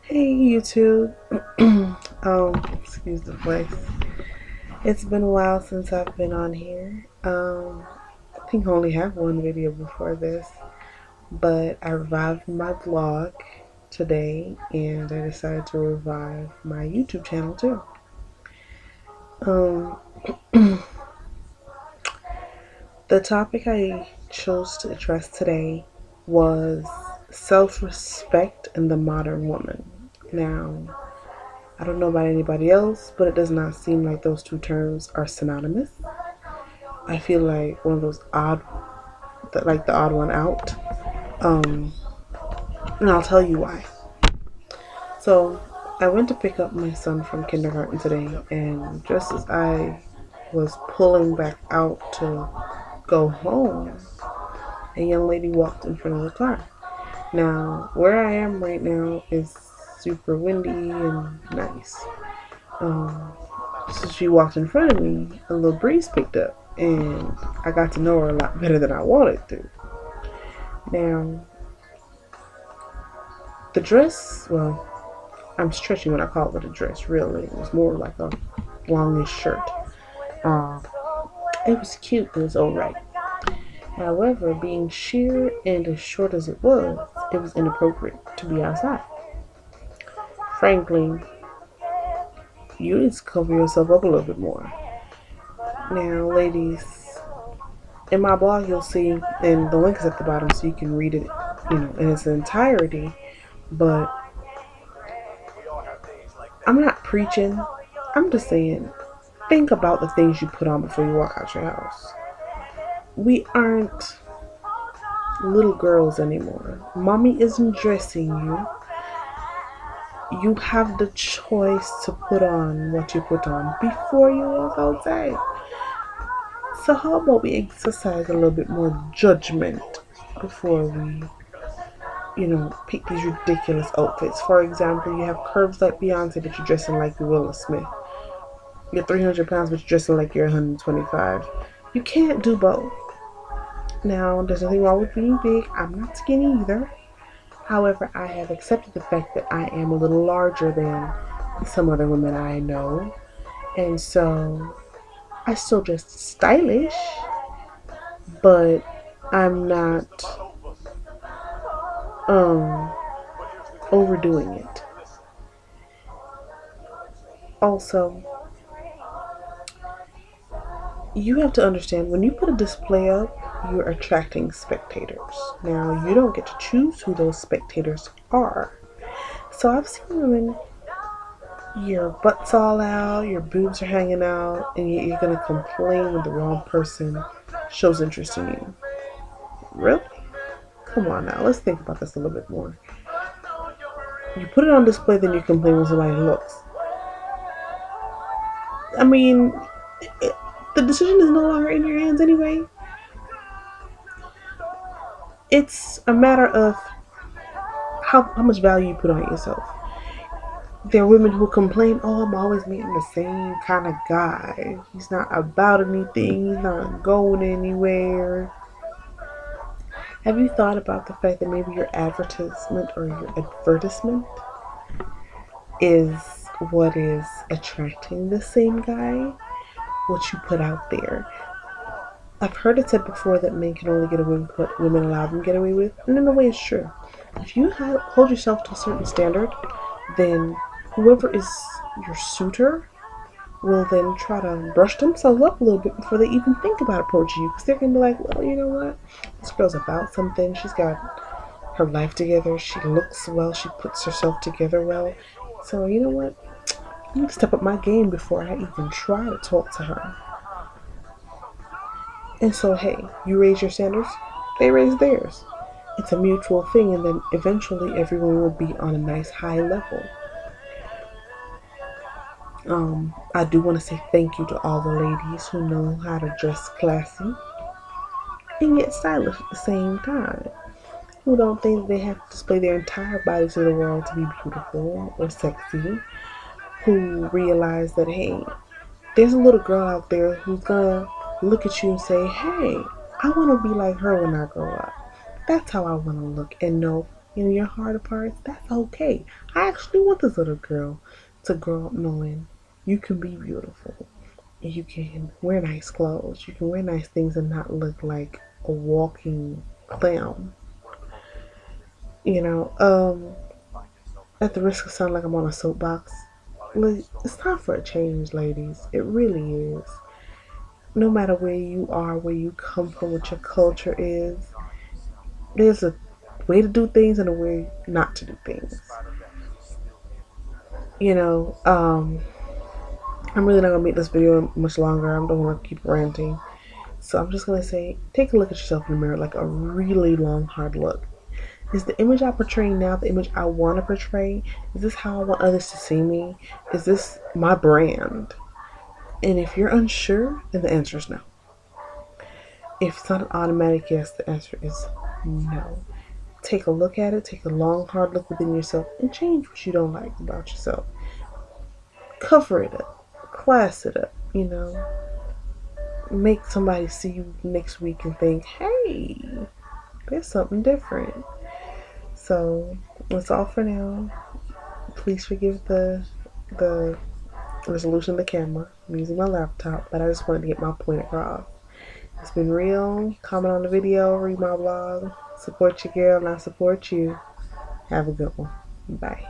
Hey YouTube. Excuse the voice. It's been a while since I've been on here. I think I only have one video before this, but I revived my vlog today and I decided to revive my YouTube channel too. Um, the topic I chose to address today was self-respect in the modern woman. Now, I don't know about anybody else, but it does not seem like those two terms are synonymous. I feel like one of those like the odd one out. Um, and I'll tell you why. So I went to pick up my son from kindergarten today, and just as I was pulling back out to go home, a young lady walked in front of the car. Now, where I am right now is super windy and nice. So she walked in front of me, a little breeze picked up, and I got to know her a lot better than I wanted to. Now, the dress, well, I'm stretching when I call it a dress, really. It was more like a longish shirt. Um, it was cute, it was alright. However, being sheer and as short as it was inappropriate to be outside. Frankly, you need to cover yourself up a little bit more. Now, ladies, in my blog you'll see, and the link is at the bottom so you can read it, in its entirety. But I'm not preaching. I'm just saying, think about the things you put on before you walk out your house. We aren't little girls anymore. Mommy isn't dressing you. You have the choice to put on what you put on before you walk outside. So how about we exercise a little bit more judgment before we, pick these ridiculous outfits. For example, you have curves like Beyonce, but you're dressing like you're Will Smith. You're 300 pounds, but you're dressing like you're 125. You can't do both. Now, there's nothing wrong with being big. I'm not skinny either. However, I have accepted the fact that I am a little larger than some other women I know. And so, I still dress stylish, but I'm not overdoing it. Also, you have to understand, when you put a display up, you're attracting spectators. Now, you don't get to choose who those spectators are. So I've seen women, your butt's all out, your boobs are hanging out, and yet you're going to complain when the wrong person shows interest in you. Really? Come on now, let's think about this a little bit more. You put it on display, then you complain when somebody looks. I mean, the decision is no longer in your hands anyway. It's a matter of how much value you put on yourself. There are women who complain, oh, I'm always meeting the same kind of guy. He's not about anything. He's not going anywhere. Have you thought about the fact that maybe your advertisement or your advertisement is what is attracting the same guy? What you put out there. I've heard it said before that men can only get away with what women allow them to get away with. And in a way, it's true. If you hold yourself to a certain standard, then whoever is your suitor will then try to brush themselves up a little bit before they even think about approaching you. Because they're going to be like, well, you know what? This girl's about something. She's got her life together. She looks well. She puts herself together well. So, you know what? I need to step up my game before I even try to talk to her. And so, hey, you raise your standards, they raise theirs. It's a mutual thing, and then eventually everyone will be on a nice high level. I do want to say thank you to all the ladies who know how to dress classy and yet stylish at the same time. Who don't think they have to display their entire body to the world to be beautiful or sexy. Who realize that, hey, there's a little girl out there who's gonna look at you and say, hey, I want to be like her when I grow up. That's how I want to look. And no, You know, your heart of hearts, that's okay. I actually want this little girl to grow up knowing you can be beautiful. You can wear nice clothes. You can wear nice things and not look like a walking clown. You know, at the risk of sounding like I'm on a soapbox, like, it's time for a change, ladies. It really is. No matter where you are, where you come from, what your culture is, there's a way to do things and a way not to do things. You know, I'm really not gonna make this video much longer. I don't want to keep ranting. So I'm just gonna say, take a look at yourself in the mirror, like a really long, hard look. Is the image I portray now the image I want to portray? Is this how I want others to see me? Is this my brand? And if you're unsure, then the answer is no. If it's not an automatic yes, the answer is no. Take a look at it, take a long, hard look within yourself, and change what you don't like about yourself. Cover it up, class it up, you know. Make somebody see you next week and think, hey, there's something different. So that's all for now. Please forgive the resolution of the camera. I'm using my laptop, but I just wanted to get my point across. It's been real. Comment on the video, read my blog, support your girl, and I support you. Have a good one. Bye.